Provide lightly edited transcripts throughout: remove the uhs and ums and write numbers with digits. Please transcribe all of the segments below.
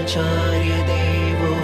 आचार्य देवो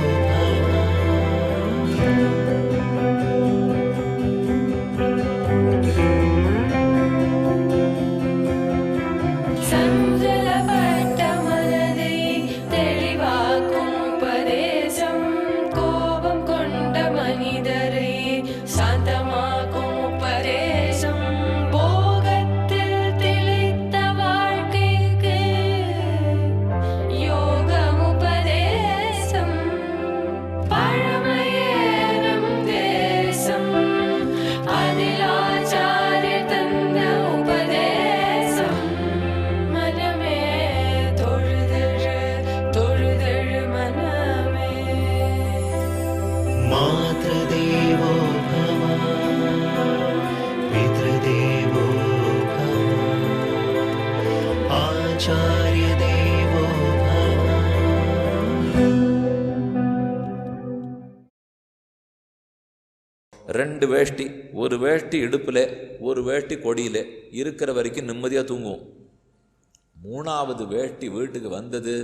मातृदेवो भव पितृदेवो भव आचार्य देवो भव. ரெண்டு வேஷ்டி, ஒரு வேஷ்டி இடுப்பில் ஒரு வேஷ்டி கொடியில் இருக்கிற வரைக்கும் நிம்மதியாக தூங்குவோம். மூணாவது வேஷ்டி வீட்டுக்கு வந்தது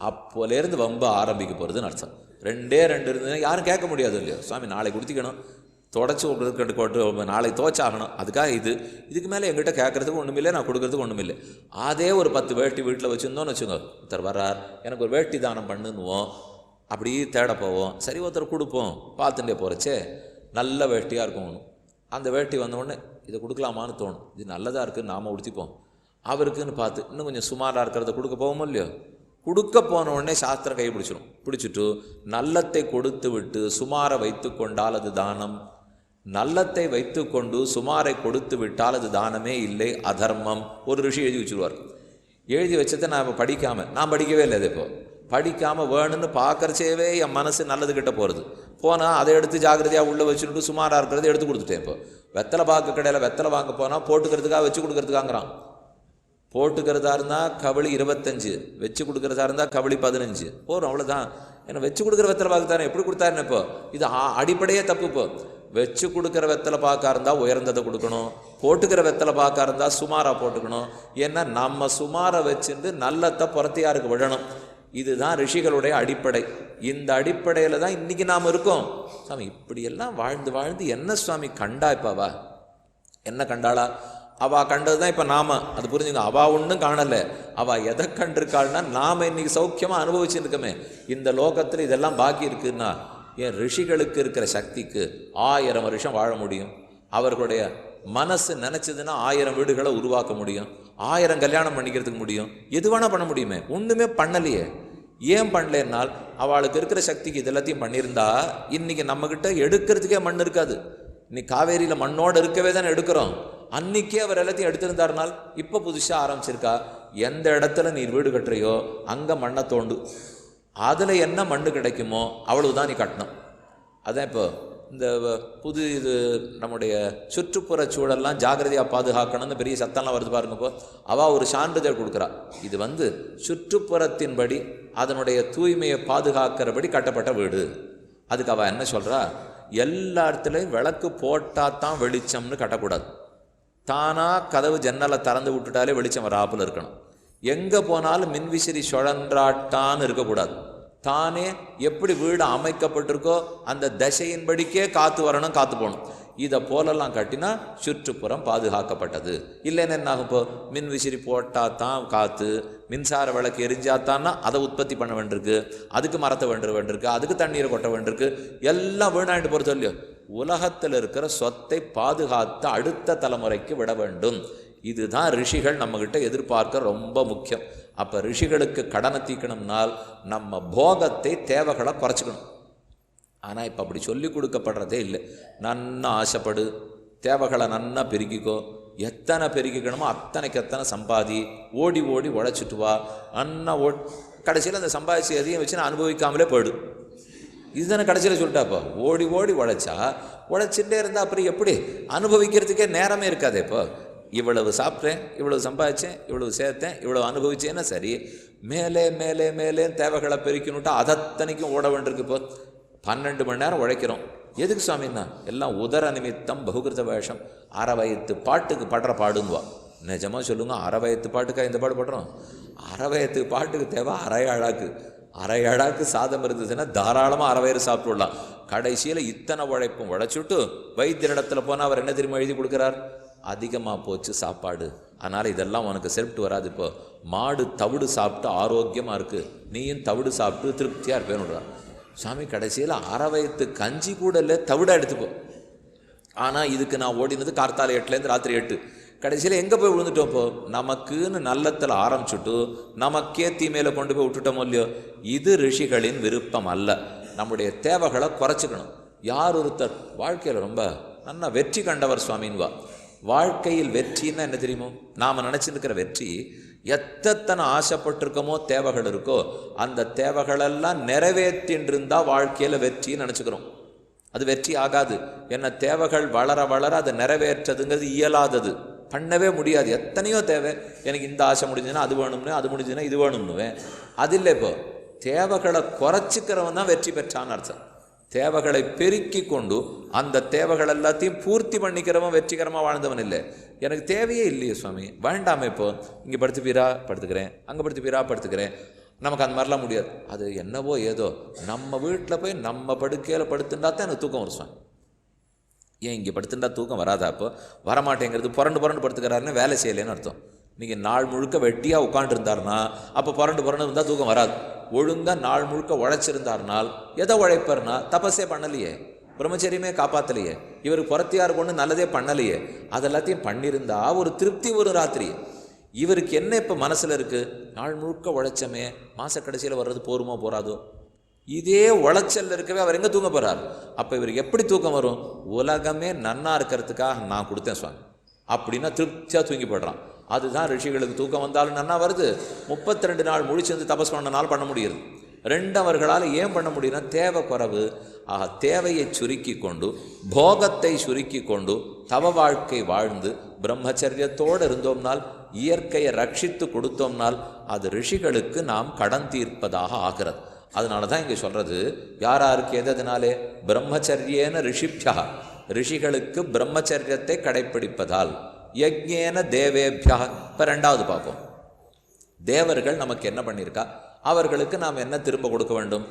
அப்போலேருந்து வம்ப ஆரம்பிக்க போகிறதுன்னு அர்த்தம். ரெண்டே ரெண்டு இருந்ததுன்னா யாரும் கேட்க முடியாது இல்லையோ, சுவாமி நாளைக்கு குடித்திக்கணும், தொடச்சி கொட்டு நாளைக்கு துவச்சாகணும், அதுக்காக இதுக்கு மேலே எங்கிட்ட கேட்குறதுக்கு ஒன்றுமில்லை, நான் கொடுக்குறதுக்கு ஒன்றுமில்லை. அதே ஒரு 10 வேஷ்டி வீட்டில் வச்சுருந்தோன்னு வச்சுக்கோ, ஒருத்தர் வர்றார் எனக்கு ஒரு வேஷ்டி தானம் பண்ணுன்னுவோம், அப்படி தேட போவோம், சரி ஒருத்தர் கொடுப்போம், பார்த்துட்டே போகிறச்சே நல்ல வேஷ்டியாக இருக்கும் ஒன்று. அந்த வேஷ்டி வந்தோடனே இதை கொடுக்கலாமான்னு தோணும், இது நல்லதாக இருக்குதுன்னு நாம் உடுத்திப்போம். அவருக்குன்னு பார்த்து இன்னும் கொஞ்சம் சுமாராக இருக்கிறத கொடுக்க போவோமோ இல்லையோ, கொடுக்க போன உடனே சாஸ்திரம் கை பிடிச்சிட்டு நல்லத்தை கொடுத்து விட்டு சுமாரை வைத்து கொண்டால் அது தானம், நல்லத்தை வைத்து கொண்டு சுமாரை கொடுத்து விட்டால் அது தானமே இல்லை, அதர்மம். ஒரு ரிஷி எழுதி வச்சுருவார். எழுதி வச்சதை நான் படிக்கவே இல்லை. அது இப்போ படிக்காமல் வேணும்னு பார்க்கறச்சேவே என் மனசு நல்லதுக்கிட்ட போனால் அதை எடுத்து ஜாக்கிரதையாக உள்ளே வச்சுட்டு சுமாராக இருக்கிறத எடுத்து கொடுத்துட்டேன். இப்போ வெத்தலை பாக்கு கடையில் வெத்தலை வாங்க போனால் போட்டுக்கிறதுக்காக வச்சு கொடுக்கறதுக்காங்கிறான். போட்டுக்கிறதா இருந்தால் கவளி 25, வச்சு கொடுக்குறதா இருந்தால் கவளி 15 போகிறோம், அவ்வளோதான். ஏன்னா வச்சு கொடுக்குற வெத்தலை பாக்கு தானே, எப்படி கொடுத்தாருன்னு இப்போ இது அடிப்படையே தப்பு. இப்போ வச்சு கொடுக்குற வெத்தலை பாக்கா இருந்தால் உயர்ந்ததை கொடுக்கணும், போட்டுக்கிற வெத்தலை பாக்கா இருந்தால் சுமாராக போட்டுக்கணும். ஏன்னா நம்ம சுமாரை வச்சுட்டு நல்லத்தை புறத்தையாருக்கு விடணும். இதுதான் ரிஷிகளுடைய அடிப்படை. இந்த அடிப்படையில் தான் இன்றைக்கி நாம் இருக்கோம். சாமி இப்படியெல்லாம் வாழ்ந்து என்ன சுவாமி கண்டா? இப்பாவா என்ன கண்டாளா? அவள் கண்டது தான் இப்போ நாம், அது புரிஞ்சுங்க. அவள் ஒன்றும் காணலை, அவள் எதை கண்டிருக்காள்னா நாம் இன்றைக்கி சௌக்கியமாக அனுபவிச்சுருக்கோமே. இந்த லோகத்தில் இதெல்லாம் பாக்கி இருக்குன்னா என் ரிஷிகளுக்கு இருக்கிற சக்திக்கு 1000 வருஷம் வாழ முடியும். அவர்களுடைய மனசு நினச்சதுன்னா 1000 வீடுகளை உருவாக்க முடியும், 1000 கல்யாணம் பண்ணிக்கிறதுக்கு முடியும், எது வேணால் பண்ண முடியுமே. ஒன்றுமே பண்ணலையே. ஏன் பண்ணலன்னால் அவளுக்கு இருக்கிற சக்திக்கு இது எல்லாத்தையும் பண்ணியிருந்தா இன்றைக்கி நம்மக்கிட்ட எடுக்கிறதுக்கே மண் இருக்காது. இன்னைக்கு காவேரியில் மண்ணோடு இருக்கவே தானே எடுக்கிறோம். அன்றைக்கே அவர் எல்லாத்தையும் எடுத்திருந்தாருனால் இப்போ புதுசாக ஆரம்பிச்சிருக்கா, எந்த இடத்துல நீ வீடு கட்டுறையோ அங்கே மண்ணை தோண்டு, அதில் என்ன மண் கிடைக்குமோ அவ்வளவுதான் நீ கட்டணும். அதான் இப்போ இந்த இது நம்முடைய சுற்றுப்புற சூழல்லாம் ஜாகிரதையாக பாதுகாக்கணும்னு பெரிய சத்தம்லாம் வருது பாருங்க. இப்போ அவள் ஒரு சான்றிதழ் கொடுக்குறா, இது சுற்றுப்புறத்தின்படி அதனுடைய தூய்மையை பாதுகாக்கிறபடி கட்டப்பட்ட வீடு. அதுக்கு அவள் என்ன சொல்கிறா, எல்லா இடத்துலையும் விளக்கு போட்டால் தான் வெளிச்சம்னு கட்டக்கூடாது. தானாக கதவு ஜன்னலை திறந்து விட்டுட்டாலே வெளிச்சம் வராப்பில் இருக்கணும். எங்கே போனாலும் மின்விசிறி சுழன்றாட்டான்னு இருக்கக்கூடாது. தானே எப்படி வீடு அமைக்கப்பட்டிருக்கோ அந்த தசையின்படிக்கே காற்று வரணும், காற்று போகணும். இதை போலெல்லாம் கட்டினா சுற்றுப்புறம் பாதுகாக்கப்பட்டது. இல்லைன்னு என்ன ஆகும்? இப்போ மின் விசிறி போட்டால் தான் காற்று, மின்சார விளக்கு எரிஞ்சாத்தான்னா அதை உற்பத்தி பண்ண வேண்டியிருக்கு, அதுக்கு மரத்தை வேண்டியிருக்கு, அதுக்கு தண்ணீரை கொட்ட வேண்டியிருக்கு, எல்லாம் வீணாயிட்டு போகிறது இல்லையோ. உலகத்தில் இருக்கிற சொத்தை பாதுகாத்து அடுத்த தலைமுறைக்கு விட வேண்டும். இதுதான் ரிஷிகள் நம்மக்கிட்ட எதிர்பார்க்க ரொம்ப முக்கியம். அப்போ ரிஷிகளுக்கு கடனை தீக்கணும்னால் நம்ம போகத்தை தேவைகளை குறைச்சிக்கணும். ஆனால் இப்போ அப்படி சொல்லி கொடுக்கப்படுறதே இல்லை. நன்னா ஆசைப்படு, தேவைகளை நன்னா பெருக்கிக்கோ, எத்தனை பெருக்கிக்கணுமோ அத்தனைக்கு எத்தனை சம்பாதி, ஓடி ஓடி உழைச்சிட்டு வா, நன்னா கடைசியில் அந்த சம்பாதிச்சு எதையும் வச்சு நான் அனுபவிக்காமலே போயிடு. இதுதானே கடைசியில் சொல்லிட்டாப்போ. ஓடி ஓடி உழைச்சிட்டே இருந்தால் அப்புறம் எப்படி அனுபவிக்கிறதுக்கே நேரமே இருக்காது. இப்போ இவ்வளவு சாப்பிட்றேன், இவ்வளவு சம்பாதிச்சேன், இவ்வளவு சேர்த்தேன், இவ்வளவு அனுபவிச்சேன்னா சரி, மேலே மேலே மேலே தேவைகளை பெருக்கணுட்டா அதத்தனைக்கும் ஓட வேண்டியிருக்கு. இப்போ 12 மணி நேரம் உழைக்கிறோம். எதுக்கு சுவாமின்னா எல்லாம் உதர நிமித்தம் பகுகிருத வேஷம். அறவயத்து பாட்டுக்கு படுற பாடுங்குவா. நிஜமாக சொல்லுங்க, அறவயத்து பாட்டுக்கா இந்த பாடு படுறோம்? அறவயத்து பாட்டுக்கு தேவை அரையாழாக்கு. அரை அழாக்கு சாதம் இருந்ததுன்னா தாராளமாக அரை வயிறு சாப்பிட்டுடலாம். கடைசியில் இத்தனை உழைப்பும் உழைச்சிட்டு வைத்தியரிடத்துல போனால் அவர் என்ன தெரியுமா எழுதி கொடுக்குறார்? அதிகமாக போச்சு சாப்பாடு, அதனால் இதெல்லாம் உனக்கு செப்ட் வராது. இப்போ மாடு தவிடு சாப்பிட்டு ஆரோக்கியமாக இருக்குது, நீயும் தவிடு சாப்பிட்டு திருப்தியாக இருப்பேன்னுடுறார். சாமி கடைசியில் அரை வயிற்று கஞ்சி கூட இல்லை, தவிடாக எடுத்துக்கோ. ஆனால் இதுக்கு நான் ஓடினது கார்த்தால 8லேருந்து ராத்திரி 8. கடைசியில் எங்கே போய் விழுந்துட்டோம்? இப்போ நமக்குன்னு நல்லத்தில் ஆரம்பிச்சுட்டு நமக்கே தீமையில கொண்டு போய் விட்டுட்டோமோ இல்லையோ. இது ரிஷிகளின் விருப்பம் அல்ல. நம்முடைய தேவைகளை குறைச்சிக்கணும். யார் ஒருத்தர் வாழ்க்கையில் ரொம்ப நல்லா வெற்றி கண்டவர் சுவாமின்வா. வாழ்க்கையில் வெற்றின்னா என்ன தெரியுமோ? நாம் நினச்சிருக்கிற வெற்றி எத்தனை ஆசைப்பட்டிருக்கோமோ தேவைகள் இருக்கோ அந்த தேவைகளெல்லாம் நிறைவேற்றின்னு இருந்தால் வாழ்க்கையில் வெற்றின்னு நினச்சிக்கிறோம். அது வெற்றி ஆகாது. என்ன தேவைகள் வளர வளர அதை நிறைவேற்றதுங்கிறது இயலாதது, பண்ணவே முடியாது. எத்தனையோ தேவை, எனக்கு இந்த ஆசை முடிஞ்சுன்னா அது வேணும்னு, அது முடிஞ்சுன்னா இது வேணும்னுவேன். அது இல்லை. இப்போ தேவைகளை குறைச்சிக்கிறவன் தான் வெற்றி பெற்றான்னு அர்த்தம். தேவைகளை பெருக்கி கொண்டு அந்த தேவைகள் எல்லாத்தையும் பூர்த்தி பண்ணிக்கிறவன் வெற்றிகரமாக வாழ்ந்தவன் இல்லை. எனக்கு தேவையே இல்லையே சுவாமி, வேண்டாமே, இப்போ இங்கே படுத்துப்பீரா படுத்துக்கிறேன், அங்கே படுத்துப்பீரா படுத்துக்கிறேன். நமக்கு அந்த மாதிரிலாம் முடியாது. அது என்னவோ ஏதோ நம்ம வீட்டில் போய் நம்ம படுக்கையில் படுத்துட்டா தான் எனக்கு தூக்கம் வரும் சுவாமி. ஏன் இங்கே படுத்துட்டா தூக்கம் வராதா? அப்போ வரமாட்டேங்கிறது புரண்டு படுத்துக்கிறாருன்னு வேலை செய்யலைன்னு அர்த்தம். நீங்கள் நாள் முழுக்க வெட்டியாக உட்காண்டிருந்தாருன்னா அப்போ புரண்டு இருந்தால் தூக்கம் வராது. ஒழுங்காக நாள் முழுக்க உழைச்சிருந்தாருனால் எதை உழைப்பார்னா தபஸே பண்ணலையே, பிரம்மச்சரியமே காப்பாற்றலையே, இவருக்கு புறத்தியார் கொண்டு நல்லதே பண்ணலையே. அதெல்லாத்தையும் பண்ணியிருந்தா ஒரு திருப்தி ஒரு ராத்திரி. இவருக்கு என்ன இப்போ மனசில் இருக்குது? நாள் முழுக்க உழைச்சமே, மாத கடைசியில் வர்றது போருமோ போகாதோ, இதே உழைச்சல் இருக்கவே அவர் எங்கே தூங்க போகிறார்? அப்போ இவருக்கு எப்படி தூக்கம் வரும்? உலகமே நன்னா இருக்கிறதுக்காக நான் கொடுத்தேன் சுவாமி அப்படின்னா திருப்தியாக தூங்கி போடுறான். அதுதான் ரிஷிகளுக்கு தூக்கம் வந்தாலும் நன்னா வருது. 32 நாள் முழிச்சிருந்து தபஸ் பண்ணனால பண்ண முடியுது. 2 அவர்களால் ஏன் பண்ண முடியும்னா தேவை குறைவு. ஆக தேவையை சுருக்கி கொண்டு போகத்தை சுருக்கி கொண்டு தவ வாழ்க்கை வாழ்ந்து பிரம்மச்சரியத்தோடு இருந்தோம்னால், இயற்கையை ரட்சித்து கொடுத்தோம்னால் அது ரிஷிகளுக்கு நாம் கடன் தீர்ப்பதாக ஆகிறது. அதனால தான் இங்கே சொல்கிறது, யாராருக்கு எதனாலே? பிரம்மச்சரியேன ரிஷிப்யா, ரிஷிகளுக்கு பிரம்மச்சரியத்தை கடைப்பிடிப்பதால், யஜ்ஞேன தேவேபியா. இப்போ 2வது பார்ப்போம். தேவர்கள் நமக்கு என்ன பண்ணியிருக்கா? அவர்களுக்கு நாம் என்ன திரும்ப கொடுக்க வேண்டும்?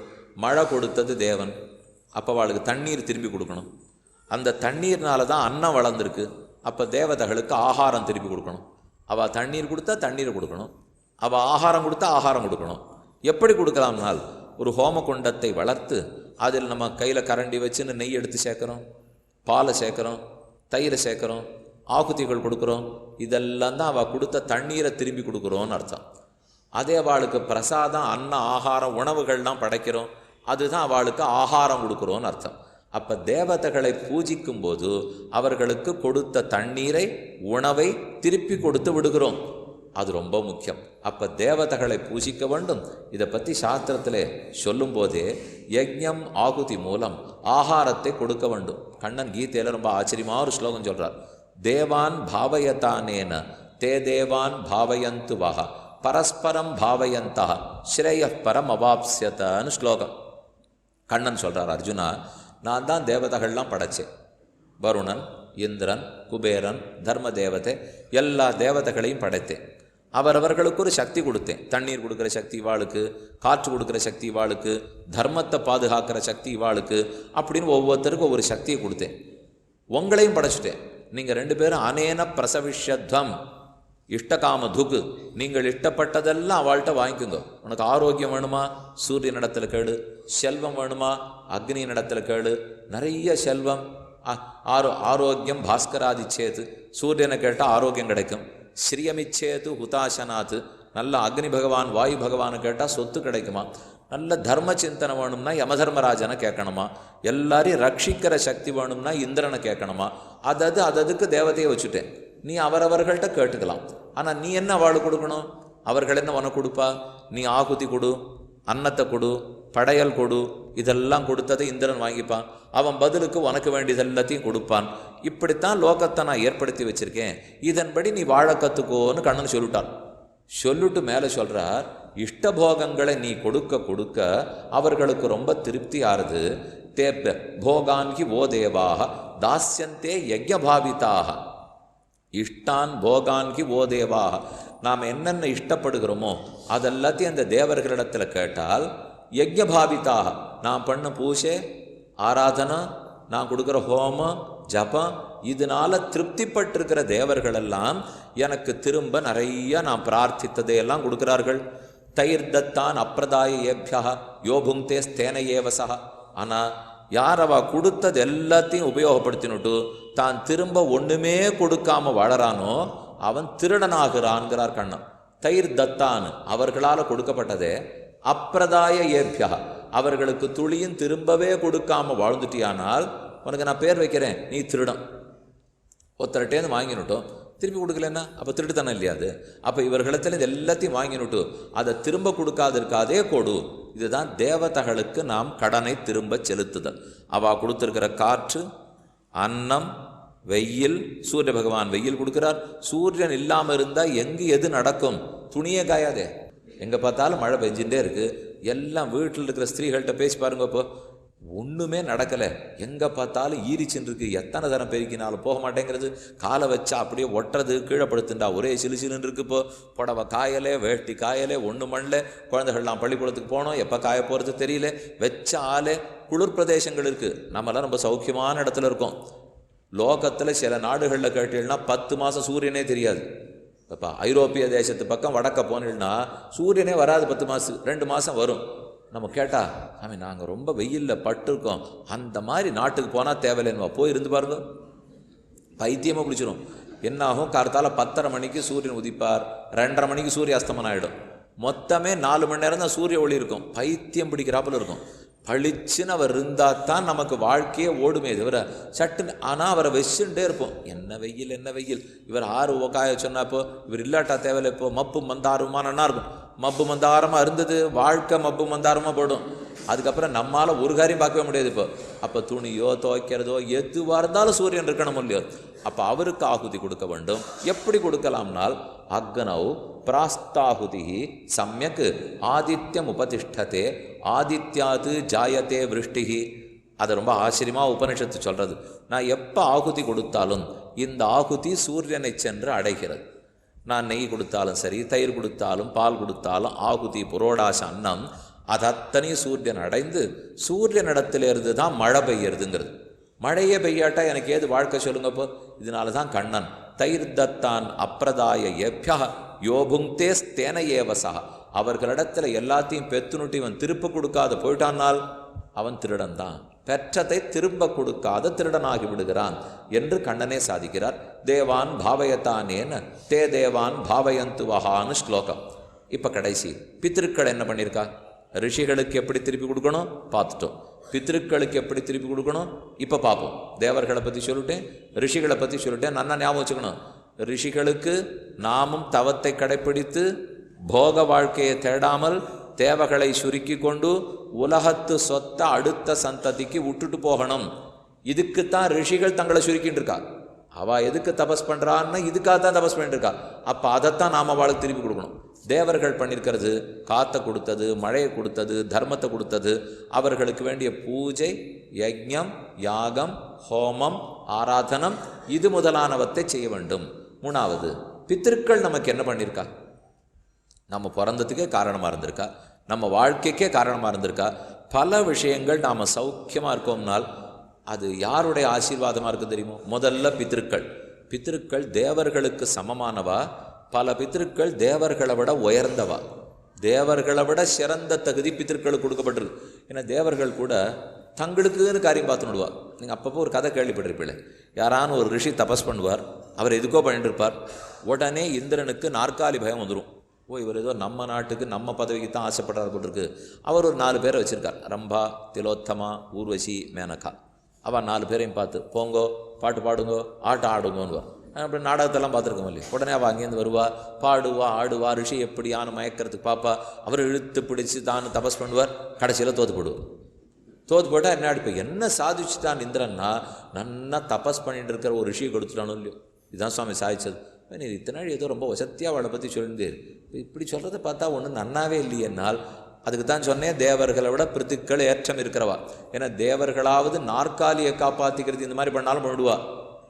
மழை கொடுத்தது தேவன், அப்போ அவளுக்கு தண்ணீர் திரும்பி கொடுக்கணும். அந்த தண்ணீர்னால தான் அன்னம் வளர்ந்துருக்கு. அப்போ தேவதைகளுக்கு ஆகாரம் திருப்பி கொடுக்கணும். அவள் தண்ணீர் கொடுத்தா தண்ணீர் கொடுக்கணும், அவள் ஆகாரம் கொடுத்தா ஆகாரம் கொடுக்கணும். எப்படி கொடுக்கலாம்னால், ஒரு ஹோமகுண்டத்தை வளர்த்து அதில் நம்ம கையில் கரண்டி வச்சுன்னு நெய் எடுத்து சேர்க்குறோம், பாலை சேர்க்குறோம், தயிரை சேர்க்குறோம், ஆகுதிகள் கொடுக்குறோம். இதெல்லாம் தான் அவள் கொடுத்த தண்ணீரை திரும்பி கொடுக்குறோன்னு அர்த்தம். அதே அவளுக்கு பிரசாதம், அன்னம், ஆகாரம், உணவுகள்லாம் படைக்கிறோம், அதுதான் அவளுக்கு ஆகாரம் கொடுக்குறோன்னு அர்த்தம். அப்போ தேவதைகளை பூஜிக்கும் போது அவர்களுக்கு கொடுத்த தண்ணீரை, உணவை திருப்பி கொடுத்து விடுகிறோம். அது ரொம்ப முக்கியம். அப்போ தேவதைகளை பூஜிக்க வேண்டும். இதை பற்றி சாஸ்திரத்தில் சொல்லும் போதே யஜ்ஞம் ஆகுதி மூலம் ஆகாரத்தை கொடுக்க வேண்டும். கண்ணன் கீதையில் ரொம்ப ஆச்சரியமாக ஒரு ஸ்லோகம் சொல்கிறார். தேவான் பாவயத்தானேன தே தேவான் பாவயந்து வஹ பரஸ்பரம் பாவயந்தா ஸ்ரேய பரம் அவாப்ஸ்யதன்னு ஸ்லோகம். கண்ணன் சொல்கிறார், அர்ஜுனா, நான் தான் தேவதைகள்லாம் படைச்சேன். வருணன், இந்திரன், குபேரன், தர்ம தேவதை, எல்லா தேவதைகளையும் படைத்தேன். அவரவர்களுக்கு ஒரு சக்தி கொடுத்தேன். தண்ணீர் கொடுக்குற சக்தி இவாளுக்கு, காற்று கொடுக்குற சக்தி இவாளுக்கு, தர்மத்தை பாதுகாக்கிற சக்தி இவாளுக்கு, அப்படின்னு ஒவ்வொருத்தருக்கும் ஒவ்வொரு சக்தியை கொடுத்தேன். உங்களையும் படைச்சிட்டேன். நீங்கள் 2 பேரும் அனேன பிரசவிஷத்வம் இஷ்டகாம துக்கு, நீங்கள் இஷ்டப்பட்டதெல்லாம் அவள்கிட்ட வாங்கிக்கோங்க. உனக்கு ஆரோக்கியம் வேணுமா? சூரியனிடத்தில் கேளு. செல்வம் வேணுமா? அக்னியினிடத்தில் கேளு. நிறைய செல்வம், ஆரோக்கியம் பாஸ்கராதிச்சேது, சூரியனை கேட்டால் ஆரோக்கியம் கிடைக்கும். ஸ்ரீயமிச்சேது ஹுதாசனாத்து, நல்ல அக்னி பகவான் வாயு பகவானை கேட்டால் சொத்து கிடைக்குமா? நல்ல தர்ம சிந்தனை வேணும்னா யமதர்மராஜனை கேட்கணுமா? எல்லாரையும் ரட்சிக்கிற சக்தி வேணும்னா இந்திரனை கேட்கணுமா? அதுக்கு தேவதையை வச்சுட்டேன். நீ அவரவர்கள்ட்ட கேட்டுக்கலாம். ஆனால் நீ என்ன அவளுக்கு கொடுக்கணும்? அவர்கள் என்ன உனக்கு கொடுப்பா? நீ ஆகுதி கொடு, அன்னத்தை கொடு, படையல் கொடு, இதெல்லாம் கொடுத்ததை இந்திரன் வாங்கிப்பான். அவன் பதிலுக்கு உனக்கு வேண்டியது எல்லாத்தையும் கொடுப்பான். இப்படித்தான் லோகத்தை நான் ஏற்படுத்தி வச்சிருக்கேன், இதன்படி நீ வாழ கற்றுக்கோன்னு கண்ணன் சொல்லிட்டான். சொல்லிட்டு மேலே சொல்கிறார், இஷ்டபோகங்களை நீ கொடுக்க கொடுக்க அவர்களுக்கு ரொம்ப திருப்தி ஆறுது. தே போகான்கி ஓ தேவாக தாஸ்யந்தே யஜ்ஞபாவிதாக. இஷ்டான் போகான்கி ஓ தேவாக, நாம் என்னென்ன இஷ்டப்படுகிறோமோ அதெல்லாத்தையும் அந்த தேவர்களிடத்தில் கேட்டால் யஜ்ஞபாவிதாக நான் பண்ண பூஜை ஆராதனை நான் கொடுக்குற ஹோமம் ஜபம் இதனால திருப்திப்பட்டிருக்கிற தேவர்கள் எல்லாம் எனக்கு திரும்ப நிறைய நான் பிரார்த்தித்ததையெல்லாம் கொடுக்கிறார்கள். தைர்தத்தான் அப்பிரதாய ஏபியா யோபுங்கே ஸ்தேன ஏவசா. ஆனால் யார் அவ கொடுத்தது எல்லாத்தையும் உபயோகப்படுத்தினுட்டு தான் திரும்ப ஒன்றுமே கொடுக்காம வாழறானோ அவன் திருடனாகிறான்கிறார் கண்ணன். தைர்தத்தான் அவர்களால் கொடுக்கப்பட்டதே, அப்பிரதாய ஏபியா அவர்களுக்கு துளியும் திரும்பவே கொடுக்காம வாழ்ந்துட்டியானால் உனக்கு நான் பேர் வைக்கிறேன், நீ திருடன். ஒருத்தர்கிட்டேருந்து வாங்கினுட்டோம் திருப்பி கொடுக்கலன்னா அப்போ திருட்டுத்தானே இல்லையா அது? அப்போ இவர்களிடத்துல இது எல்லாத்தையும் வாங்கினுட்டு அதை திரும்ப கொடுக்காது இருக்காதே கொடு. இதுதான் தேவதைகளுக்கு நாம் கடனை திரும்ப செலுத்துதல். அவள் கொடுத்துருக்கிற காற்று, அன்னம், வெயில், சூரிய பகவான் வெயில் கொடுக்குறார். சூரியன் இல்லாமல் இருந்தால் எங்கே எது நடக்கும்? துணியே காயாதே. எங்கே பார்த்தாலும் மழை பெஞ்சுட்டே இருக்குது. எல்லாம் வீட்டில் இருக்கிற ஸ்திரீகள்கிட்ட பேசி பாருங்க. இப்போ ஒன்றுமே நடக்கலை, எங்கே பார்த்தாலும் ஈரிச்சின்னு இருக்கு. எத்தனை தரம் பெருக்கினாலும் போக மாட்டேங்கிறது. காலை வச்சா அப்படியே ஒட்டுறது, கீழே படுத்துண்டா ஒரே சிலுசிலுன்னு இருக்கு. இப்போ புடவை காயலே, வேட்டி காயலே, ஒன்று மண்ணல. குழந்தைகள்லாம் பள்ளிக்கூடத்துக்கு போனோம், எப்போ காய போகிறது தெரியல. வச்ச ஆளே குளிர் பிரதேசங்கள் இருக்குது. நம்மளாம் ரொம்ப சௌக்கியமான இடத்துல இருக்கோம். லோகத்தில் சில நாடுகளில் கேட்டீங்கன்னா 10 மாதம் சூரியனே தெரியாது. இப்போ ஐரோப்பிய தேசத்து பக்கம் வடக்க போனீங்கன்னா சூரியனே வராது. 10 மாதம் 2 மாதம் வரும். நம்ம கேட்டால் சாமி நாங்கள் ரொம்ப வெயிலில் பட்டுருக்கோம், அந்த மாதிரி நாட்டுக்கு போனால் தேவையில்லைன்னுவா. போய் இருந்து பாருங்க, பைத்தியமாக பிடிச்சிடும். என்னாகும்? கார்த்தால 10:30 மணிக்கு சூரியன் உதிப்பார், 2:30 மணிக்கு சூரிய அஸ்தமனம் ஆகிடும். மொத்தமே 4 மணி நேரம் தான் சூரிய ஒளி இருக்கும். பைத்தியம் பிடிக்கிறாப்புல இருக்கும். பளிச்சுன்னு அவர் இருந்தால் தான் நமக்கு வாழ்க்கையே ஓடுமே தவிர சட்டுன்னு. ஆனால் அவரை வச்சுட்டே இருப்போம். என்ன வெயில் என்ன வெயில். இவர் 6 ஓக்காய சொன்னாப்போ இவர் இல்லாட்டா தேவையில்லை. இப்போ மப்பு மந்தாரமாக நல்லா இருக்கும். மப்பு மந்தாரமாக இருந்தது, வாழ்க்கை மப்பு மந்தாரமாக போடும். அதுக்கப்புறம் நம்மளால் ஒரு காரியம் பார்க்கவே முடியாது. இப்போ அப்போ துணியோ துவைக்கிறதோ எதுவாக இருந்தாலும் சூரியன் இருக்கணும் இல்லையோ. அப்போ அவருக்கு ஆகுதி கொடுக்க வேண்டும். எப்படி கொடுக்கலாம்னால் அக்னௌ பிராஸ்தாகுதி சமயக் ஆதித்யம் உபதிஷ்டதே ஆதித்யாது ஜாயத்தே விருஷ்டிகி. அது ரொம்ப ஆச்சரியமாக உபனிஷத்து சொல்கிறது. நான் எப்போ ஆகுதி கொடுத்தாலும் இந்த ஆகுதி சூரியனை சென்று அடைகிறது. நான் நெய் கொடுத்தாலும் சரி, தயிர் கொடுத்தாலும், பால் கொடுத்தாலும் ஆகுதி புரோடாச அன்னம் அது அத்தனையும் சூரியன் அடைந்து சூரியனிடத்திலிருந்து தான் மழை பெய்யறதுங்கிறது. மழையே பெய்யாட்டா எனக்கு ஏது வாழ்க்கை சொல்லுங்கப்போ. இதனால தான் கண்ணன் தைர்தத்தான் அப்பிரதாய ஏபியா யோபுங்கே ஸ்தேன ஏவசா. அவர்களிடத்துல எல்லாத்தையும் பெத்துனுட்டு இவன் திருப்ப கொடுக்காத போயிட்டானால் அவன் திருடன் தான். பெற்றதை திரும்ப கொடுக்காத திருடனாகி விடுகிறான் என்று கண்ணனே சாதிக்கிறார். தேவான் பாவயத்தானேன தே தேவான் பாவயந்து வஹான்னு ஸ்லோகம். இப்போ கடைசி பித்திருக்கள் என்ன பண்ணியிருக்கா? ரிஷிகளுக்கு எப்படி திருப்பி கொடுக்கணும் பார்த்துட்டோம். பித்திருக்களுக்கு எப்படி திருப்பி கொடுக்கணும் இப்போ பார்ப்போம். தேவர்களை பற்றி சொல்லிட்டேன், ரிஷிகளை பற்றி சொல்லிட்டேன். நல்லா ஞாபகம் வச்சுக்கணும். ரிஷிகளுக்கு நாமும் தவத்தை கடைப்பிடித்து போக வாழ்க்கையை தேடாமல் தேவகளை சுருக்கி கொண்டு உலகத்து சொத்தை அடுத்த சந்ததிக்கு விட்டுட்டு போகணும். இதுக்குத்தான் ரிஷிகள் தங்களை சுருக்கின்னு இருக்கா. அவள் எதுக்கு தபஸ் பண்ணுறான்னு இதுக்காக தான் தபஸ் பண்ணிட்டு இருக்கா. அப்போ அதைத்தான் நாம் அவளுக்கு திருப்பி கொடுக்கணும். தேவர்கள் பண்ணியிருக்கிறது காற்றை கொடுத்தது, மழையை கொடுத்தது, தர்மத்தை கொடுத்தது. அவர்களுக்கு வேண்டிய பூஜை, யஜ்ஞம், யாகம், ஹோமம், ஆராதனம் இது முதலானவற்றை செய்ய வேண்டும். 3வது பித்திருக்கள் நமக்கு என்ன பண்ணியிருக்கா? நம்ம பிறந்ததுக்கே காரணமாக இருந்திருக்கா, நம்ம வாழ்க்கைக்கே காரணமாக இருந்திருக்கா. பல விஷயங்கள் நாம் சௌக்கியமாக இருக்கோம்னால் அது யாருடைய ஆசீர்வாதமாக இருக்குது தெரியுமோ? முதல்ல பித்திருக்கள். பித்திருக்கள் தேவர்களுக்கு சமமானவா. பல பித்திருக்கள் தேவர்களை விட உயர்ந்தவா. தேவர்களை விட சிறந்த தகுதி பித்திருக்களுக்கு கொடுக்கப்பட்டிருக்கு. ஏன்னா தேவர்கள் கூட தங்களுக்குன்னு காரியம் பார்த்துனுடுவா. நீங்கள் அப்பப்போ ஒரு கதை கேள்விப்பட்டிருப்பீங்களே, யாரானு ஒரு ரிஷி தபஸ் பண்ணுவார், அவர் எதுக்கோ பண்ணிட்டு இருப்பார். உடனே இந்திரனுக்கு நாற்காலி பயம் வந்துடும். இவர் ஏதோ நம்ம நாட்டுக்கு நம்ம பதவிக்கு தான் ஆசைப்படுறார் போட்டிருக்கு. அவர் ஒரு 4 பேரை வச்சுருக்கார். ரம்பா, திலோத்தமா, ஊர்வசி, மேனகா. அவன் 4 பேரையும் பார்த்து போங்கோ, பாட்டு பாடுங்கோ, ஆட்டம் ஆடுங்கோன்னுவார். அப்படி நாடகத்தெல்லாம் பார்த்துருக்கோம் இல்லையா. உடனே அவள் அங்கேருந்து வருவா, பாடுவா, ஆடுவா. ரிஷி எப்படியான மயக்கிறதுக்கு பார்ப்பா. அவர் இழுத்து பிடிச்சி தான் தபஸ் பண்ணுவார். கடைசியில் தோற்று போடுவார். தோற்று போட்டால் என்ன இப்போ என்ன சாதிச்சுட்டான் இந்திரன்னா, நன்னா தபஸ் பண்ணிட்டு இருக்கிற ஒரு ரிஷியை கொடுத்துட்டானோ இல்லையோ. இதுதான் சுவாமி சாதிச்சது. நீ இத்தனை நாள் ஏதோ ரொம்ப வசத்தியாக அவளை பற்றி சொல்லியிருந்தேன், இப்படி சொல்கிறத பார்த்தா ஒன்றும் நன்னாவே இல்லையென்னால் அதுக்கு தான் சொன்னேன், தேவர்களை விட பிரித்துக்கள் ஏற்றம் இருக்கிறவா. ஏன்னா தேவர்களாவது நாற்காலியை காப்பாற்றிக்கிறது இந்த மாதிரி பண்ணாலும் பண்ணிடுவா.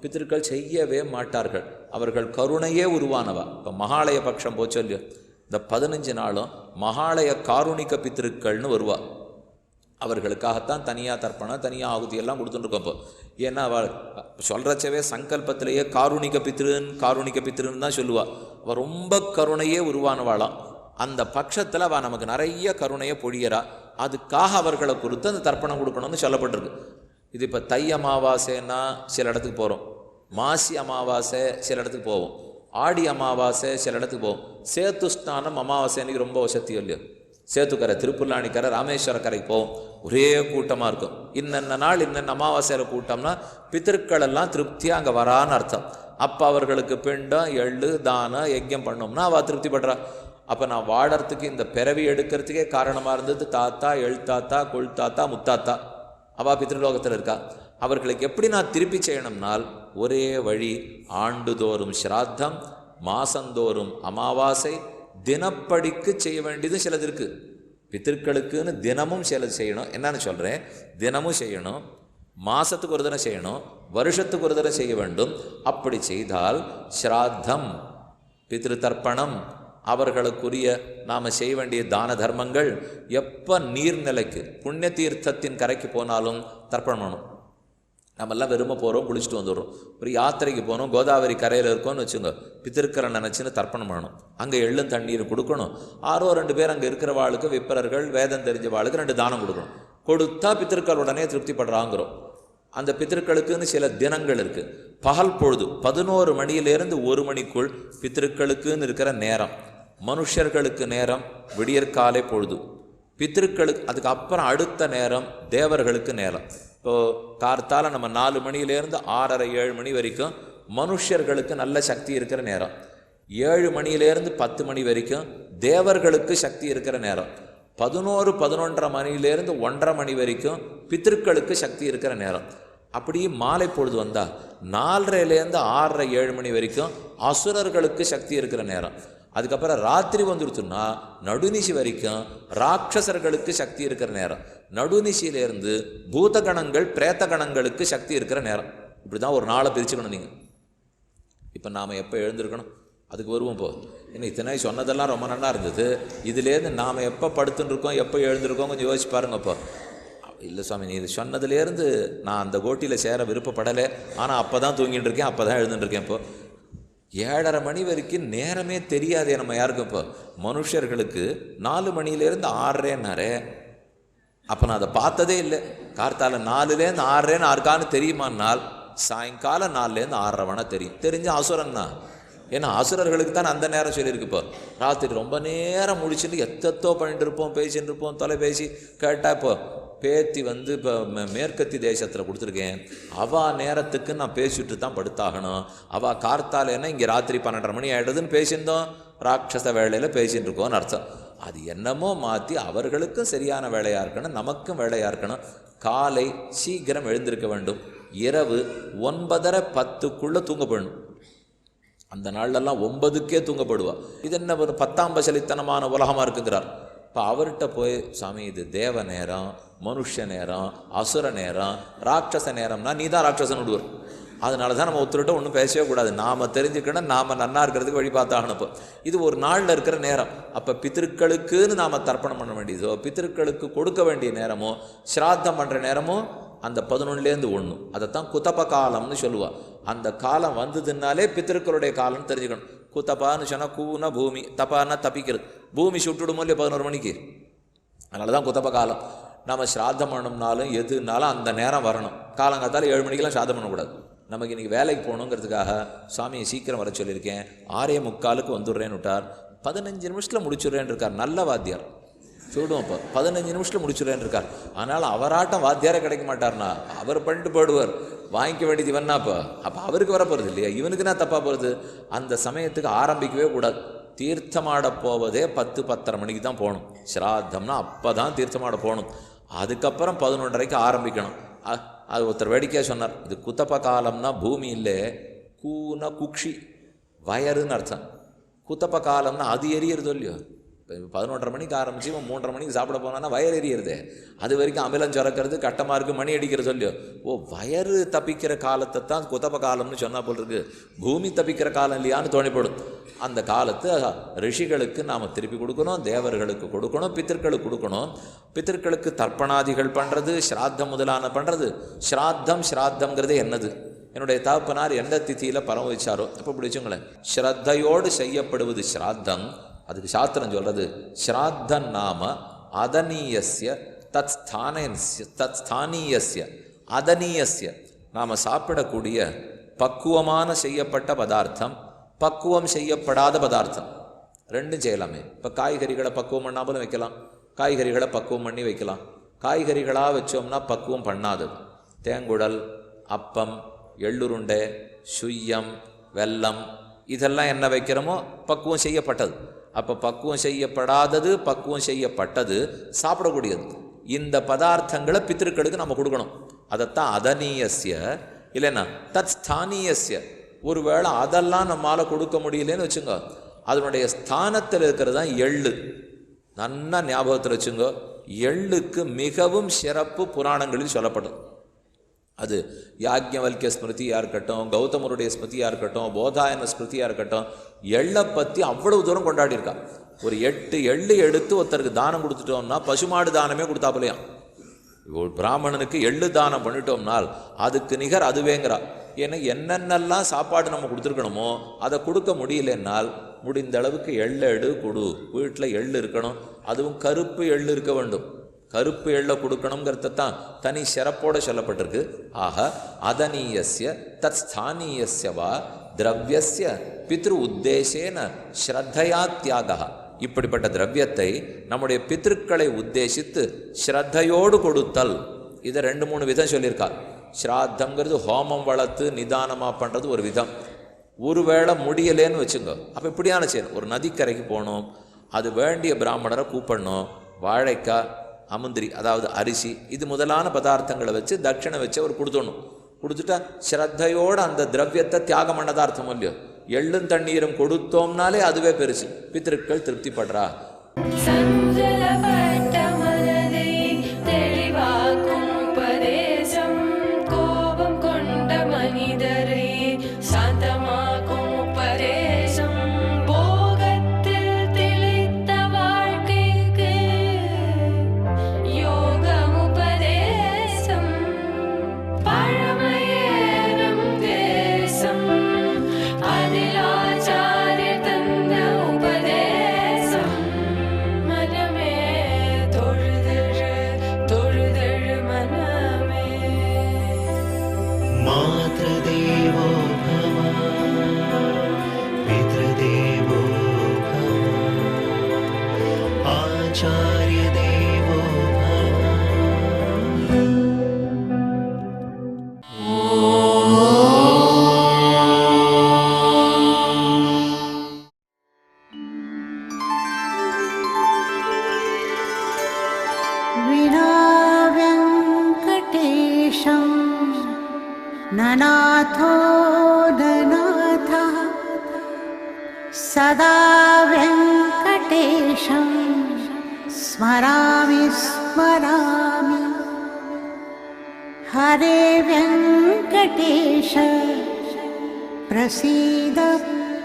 பித்திருக்கள் செய்யவே மாட்டார்கள். அவர்கள் கருணையே உருவானவா. இப்போ மகாலய பட்சம் போச்சோ இல்லையோ, இந்த 15 நாளும் மகாலய காருணிக பித்திருக்கள்னு வருவா. அவர்களுக்காகத்தான் தனியாக தர்ப்பணம், தனியாக ஆகுதி எல்லாம் கொடுத்துட்டுருக்கோம். இப்போ ஏன்னா அவள் சொல்கிறச்சவே சங்கல்பத்திலேயே காருணிக பித்திருன்னு தான் சொல்லுவாள். அவள் ரொம்ப கருணையே உருவானவாளாம். அந்த பட்சத்தில் அவள் நமக்கு நிறைய கருணையை பொழியறா. அதுக்காக அவர்களை குறித்து அந்த தர்ப்பணம் கொடுக்கணும்னு சொல்லப்பட்டிருக்கு. இது இப்போ தை அமாவாசைன்னா சில இடத்துக்கு போகிறோம், மாசி அமாவாசை சில இடத்துக்கு போவோம், ஆடி அமாவாசை சில இடத்துக்கு போவோம், சேத்து ஸ்நானம் அமாவாசை அன்றைக்கி ரொம்ப வசதி இல்லையோ, சேத்துக்கரை, திருப்புல்லாணிக்கரை, ராமேஸ்வர கரைக்கு போவோம், ஒரே கூட்டமாக இருக்கும். இன்னென்ன நாள் இன்னென்ன அமாவாசையில் கூட்டம்னா பித்திருக்கள் எல்லாம் திருப்தியாக அங்கே வரான்னு அர்த்தம். அப்போ அவர்களுக்கு பிண்டம், எள்ளு, தானம், யஜ்யம் பண்ணோம்னா அவள் திருப்திப்படுறா. அப்போ நான் வாழறதுக்கு இந்த பிறவி எடுக்கிறதுக்கே காரணமாக இருந்தது தாத்தா, எழுத்தாத்தா, கொள்தாத்தா, முத்தாத்தா. அவள் பித்ருலோகத்தில் இருக்கா. அவர்களுக்கு எப்படி நான் திருப்பி செய்யணும்னால் ஒரே வழி, ஆண்டுதோறும் ஸ்ராத்தம், மாசந்தோறும் அமாவாசை, தினப்படிக்கு செய்ய வேண்டியது சிலது இருக்குது. பித்திருக்களுக்குன்னு தினமும் சிலது செய்யணும். என்னன்னு சொல்கிறேன், தினமும் செய்யணும், மாதத்துக்கு ஒரு தடவை செய்யணும், வருஷத்துக்கு ஒரு தடவை செய்ய வேண்டும். அப்படி செய்தால் ஸ்ராத்தம், பித்ரு தர்ப்பணம், அவர்களுக்குரிய நாம் செய்ய வேண்டிய தான தர்மங்கள் எப்போ நீர்நிலைக்கு புண்ணிய தீர்த்தத்தின் கரைக்கு போனாலும் தர்ப்பணம் பண்ணணும். நம்மெல்லாம் வெறுமை போகிறோம், குளிச்சுட்டு வந்துடுறோம். ஒரு யாத்திரைக்கு போகணும், கோதாவரி கரையில் இருக்கோன்னு வச்சுங்க, பித்திருக்கரை நினச்சின்னு தர்ப்பணம் பண்ணணும். அங்கே எள்ளும் தண்ணீர் கொடுக்கணும். 6-2 பேர் அங்கே இருக்கிற வாளுக்கு, விப்பரர்கள், வேதம் தெரிஞ்ச வாளுக்கு 2 தானம் கொடுக்கணும். கொடுத்தா பித்திருக்கள் உடனே திருப்திப்படுறாங்கிறோம். அந்த பித்திருக்களுக்குன்னு சில தினங்கள் இருக்குது. பகல் பொழுது 11 மணியிலேருந்து 1 மணிக்குள் பித்திருக்களுக்குன்னு இருக்கிற நேரம். மனுஷர்களுக்கு நேரம் விடியற்காலை பொழுது, பித்திருக்களுக்கு அதுக்கு அப்புறம் அடுத்த நேரம் தேவர்களுக்கு நேரம். இப்போது கார்த்தால நம்ம 4 மணியிலேருந்து 6:30-7 மணி வரைக்கும் மனுஷர்களுக்கு நல்ல சக்தி இருக்கிற நேரம். 7 மணியிலேருந்து 10 மணி வரைக்கும் தேவர்களுக்கு சக்தி இருக்கிற நேரம். 11-11:30 மணியிலேருந்து 1:30 மணி வரைக்கும் பித்திருக்களுக்கு சக்தி இருக்கிற நேரம். அப்படியே மாலை பொழுது வந்தால் 4:30லேருந்து 6:30-7 மணி வரைக்கும் அசுரர்களுக்கு சக்தி இருக்கிற நேரம். அதுக்கப்புறம் ராத்திரி வந்துடுச்சுன்னா நடுநிசி வரைக்கும் ராட்சசர்களுக்கு சக்தி இருக்கிற நேரம். நடுநிசியிலேருந்து பூதகணங்கள், பிரேத்த கணங்களுக்கு சக்தி இருக்கிற நேரம். இப்படி தான் ஒரு நாளை பிரிச்சுக்கணும் நீங்கள். இப்போ நாம் எப்போ எழுந்திருக்கணும் அதுக்கு வருவோம். இப்போ இன்னும் இத்தனை சொன்னதெல்லாம் ரொம்ப நல்லா இருந்தது. இதுலேருந்து நாம் எப்போ படுத்துன்னு இருக்கோம், எப்போ எழுந்திருக்கோம் கொஞ்சம் யோசிச்சு பாருங்க. இப்போ இல்லை சுவாமி, நீ இது சொன்னதுலேருந்து நான் அந்த கோட்டியில் சேர விருப்பப்படலை, ஆனால் அப்போ தான் தூங்கிட்டு இருக்கேன், அப்போ தான் எழுந்துட்டுருக்கேன். இப்போ 7:30 மணி வரைக்கும் நேரமே தெரியாதே நம்ம யாருக்கும். இப்போ மனுஷர்களுக்கு 4 மணியிலேருந்து 6:30. அப்போ நான் அதை பார்த்ததே இல்லை. கார்த்தால 4லேருந்து 6:30 யாருக்கான்னு தெரியுமானால் சாயங்காலம் 4லேருந்து 6:30 வேணா தெரியும். தெரிஞ்ச அசுரன் தான். ஏன்னா அசுரர்களுக்கு தான் அந்த நேரம் சொல்லியிருக்கு. இப்போ ராத்திரி ரொம்ப நேரம் முடிச்சுட்டு எத்தோ பண்ணிட்டு இருப்போம், பேசிட்டு இருப்போம், தொலைபேசி கேட்டால். இப்போ பேத்தி வந்து இப்போ மேற்கத்தி தேசத்தில் கொடுத்துருக்கேன், அவள் நேரத்துக்கு நான் பேசிட்டு தான் படுத்தாகணும். அவள் கார்த்தாலேன்னா இங்கே ராத்திரி 12:30 மணி ஆகிடுதுன்னு பேசியிருந்தோம், ராட்சச வேலையில் பேசிகிட்டு இருக்கோன்னு அர்த்தம். அது என்னமோ மாற்றி அவர்களுக்கும் சரியான வேலையாக இருக்கணும், நமக்கும் வேலையாக இருக்கணும். காலை சீக்கிரம் எழுந்திருக்க வேண்டும். இரவு 9:30-10க்குள்ளே தூங்க போடணும். அந்த நாள்லெல்லாம் 9க்கே தூங்கப்படுவா. இது என்ன ஒரு 10ஆம் பசலித்தனமான உலகமாக இருக்குங்கிறார். இப்போ அவர்கிட்ட போய், சாமி இது தேவ நேரம், மனுஷ நேரம், அசுர நேரம், ராட்சச நேரம்னா நீ தான் ராட்சசன் விடுவார். அதனால தான் நம்ம ஒருத்தர்கிட்ட ஒன்றும் பேசவே கூடாது. நாம் தெரிஞ்சுக்கணும், நாம் நன்னா இருக்கிறதுக்கு வழி பார்த்தாகணும். இப்போ இது ஒரு நாளில் இருக்கிற நேரம். அப்போ பித்திருக்களுக்குன்னு நாம் தர்ப்பணம் பண்ண வேண்டியதோ, பித்திருக்களுக்கு கொடுக்க வேண்டிய நேரமோ, ஸ்ராத்தம் பண்ணுற நேரமோ அந்த 11லேருந்து 1. அதைத்தான் குத்தப்ப காலம்னு சொல்லுவாள். அந்த காலம் வந்ததுனாலே பித்திருக்களுடைய காலம்னு தெரிஞ்சுக்கணும். குத்தப்பான்னு சொன்னால் கூனா பூமி, தப்பான்னா தப்பிக்கிறது. பூமி சுட்டுடுமோ இல்லையா 11 மணிக்கு, அதனால தான் குத்தப்ப காலம். நம்ம ஸ்ராத்தம் பண்ணோம்னாலும் எதுனாலும் அந்த நேரம் வரணும். காலங்காத்தால் 7 மணிக்கெல்லாம் ஸ்ராத்தம் பண்ணக்கூடாது. நமக்கு இன்றைக்கி வேலைக்கு போகணுங்கிறதுக்காக சாமியை சீக்கிரம் வர சொல்லியிருக்கேன், 6:45 வந்துடுறேன்னு விட்டார். 15 நிமிஷத்தில் முடிச்சுடுறேன்னு இருக்கார். நல்ல வாத்தியார் சொல்லுவோம். இப்போ 15 நிமிஷத்தில் முடிச்சுடுறேன்னு இருக்கார். அதனால் அவராட்டம் வாத்தியாரே கிடைக்க மாட்டார்னா அவர் பண்ணிட்டு போடுவார். வாங்கிக்க வேண்டியது இவன்னா. அப்போ அவருக்கு வர போகிறது இல்லையா, இவனுக்கு நான் தப்பாக போகிறது. அந்த சமயத்துக்கு ஆரம்பிக்கவே கூடாது. தீர்த்தமாட போவதே 10-10:30 மணிக்கு தான் போகணும். ஸ்ராத்தம்னா அப்போ தான் தீர்த்தமாட போகணும். அதுக்கப்புறம் 11:30க்கு ஆரம்பிக்கணும். அது ஒருத்தர் வேடிக்கையாக சொன்னார், இது குத்தப்ப காலம்னா பூமி இல்லை, கூனா குக்ஷி வயருன்னு அர்த்தம். குத்தப்ப காலம்னா அது எரியறதோ இல்லையோ. இப்போ 11:30 மணிக்கு ஆரம்பிச்சு 3:30 மணிக்கு சாப்பிட போனான்னா வயர் எரியறது. அது வரைக்கும் அமிலம் சுரக்கிறது, கட்டமாக இருக்குது, மணி அடிக்கிறது இல்லையோ. ஓ, வயறு தப்பிக்கிற காலத்தை தான் குத்தப்ப காலம்னு சொன்னால் போல் இருக்கு. பூமி தப்பிக்கிற காலம் இல்லையான்னு தோணிப்படும். அந்த காலத்து ரிஷிகளுக்கு நாம் திருப்பி கொடுக்கணும், தேவர்களுக்கு கொடுக்கணும், பித்திருக்களுக்கு கொடுக்கணும். பித்திருக்களுக்கு தர்ப்பணாதிகள் பண்ணுறது, ஸ்ராத்தம் முதலான பண்ணுறது. ஸ்ராத்தம்ங்கிறது என்னது? என்னுடைய தகப்பனார் எந்த திதியில் பரம வச்சாரோ அப்போ இப்படி வச்சுங்களேன், ஸ்ரத்தையோடு செய்யப்படுவது ஸ்ராத்தம். அதுக்கு சாஸ்திரம் சொல்கிறது, ஸ்ராத்தம் நாம அதனீயஸ்ய தத்ஸ்தானீயஸ்ய அதனீயஸ்ய. நாம் சாப்பிடக்கூடிய பக்குவமான செய்யப்பட்ட பதார்த்தம், பக்குவம் செய்யப்படாத பதார்த்தம் ரெண்டும் செய்யலாமே. இப்போ காய்கறிகளை பக்குவம் பண்ணாமலும் வைக்கலாம், காய்கறிகளை பக்குவம் பண்ணி வைக்கலாம். காய்கறிகளாக வச்சோம்னா பக்குவம் பண்ணாதது. தேங்குடல், அப்பம், எள்ளுருண்டை, சுய்யம், வெல்லம் இதெல்லாம் என்ன வைக்கிறோமோ பக்குவம் செய்யப்பட்டது. அப்போ பக்குவம் செய்யப்படாதது, பக்குவம் செய்யப்பட்டது சாப்பிடக்கூடியது. இந்த பதார்த்தங்களை பித்திருக்களுக்கு நம்ம கொடுக்கணும். அதைத்தான் அதனீயஸ்ய இல்லைன்னா தத் ஸ்தானீயஸ்ய. ஒருவேளை அதெல்லாம் நம்மளால் கொடுக்க முடியலன்னு வச்சுங்க, அதனுடைய ஸ்தானத்தில் இருக்கிறது தான் எள்ளு. நல்லா ஞாபகத்தில் வச்சுங்க, எள்ளுக்கு மிகவும் சிறப்பு புராணங்களில் சொல்லப்படும். அது யாக்ஞவல்கிய ஸ்மிருதியாக இருக்கட்டும், கௌதமருடைய ஸ்மிருதியாக இருக்கட்டும், போதாயன ஸ்மிருதியாக இருக்கட்டும், எள்ளை பற்றி அவ்வளவு தூரம் கொண்டாடியிருக்கா. ஒரு 8 எள்ளு எடுத்து ஒருத்தருக்கு தானம் கொடுத்துட்டோம்னா பசுமாடு தானமே கொடுத்தாப்புலையாம். ஒரு பிராமணனுக்கு எள்ளு தானம் பண்ணிட்டோம்னால் அதுக்கு நிகர் அதுவேங்கிறா. ஏன்னா என்னென்னலாம் சாப்பாடு நம்ம கொடுத்துருக்கணுமோ அதை கொடுக்க முடியலன்னால் முடிந்த அளவுக்கு எள்ளு கொடு. வீட்டில் எள்ளு இருக்கணும், அதுவும் கருப்பு எள்ளு இருக்க வேண்டும். கருப்பு எள்ளை கொடுக்கணுங்கிறதான் தனி சிறப்போடு சொல்லப்பட்டிருக்கு. ஆக அதனீயஸ்ய தத் ஸ்தானீயஸ்யவா திரவியஸ்ய பித்ரு உத்தேசேன ஸ்ரத்தையா தியாகா. இப்படிப்பட்ட திரவியத்தை நம்முடைய பித்ருக்களை உத்தேசித்து ஸ்ரத்தையோடு கொடுத்தல். இதை 2-3 விதம் சொல்லியிருக்கா. ஸ்ராத்தங்கிறது ஹோமம் வளர்த்து நிதானமாக பண்ணுறது ஒரு விதம். ஒருவேளை முடியலேன்னு வச்சுங்க, அப்போ இப்படியான செய்யணும். ஒரு நதிக்கரைக்கு போகணும், அது வேண்டிய பிராமணரை கூப்பிடணும், வாழைக்காய், அமுந்திரி அதாவது அரிசி இது முதலான பதார்த்தங்களை வச்சு தட்சிணை வச்சு அவர் கொடுத்துடணும். கொடுத்துட்டா ஸ்ரத்தையோடு அந்த திரவியத்தை தியாகம் பண்ணதா அர்த்தம் இல்லையோ. எள்ளும் தண்ணீரும் கொடுத்தோம்னாலே அதுவே பெருசு. பித்திருக்கள் திருப்திப்படுறா. मातृदेवो भव पितृदेवो भव आचार्यदेवो भव. विना वेङ्कटेशं ननाथो ननाथः सदा वेङ्कटेशं स्मरामि स्मरामि. हरे वेङ्कटेश प्रसीद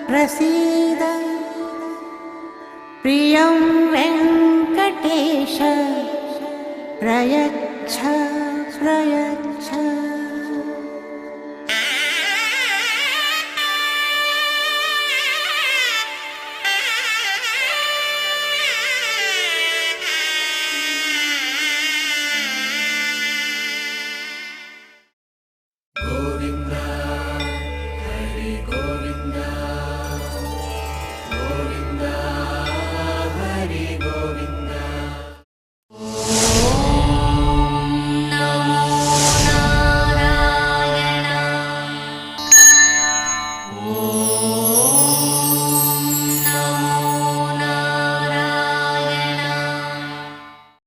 प्रसीद. प्रियं वेङ्कटेश प्रयच्छ प्रयच्छ.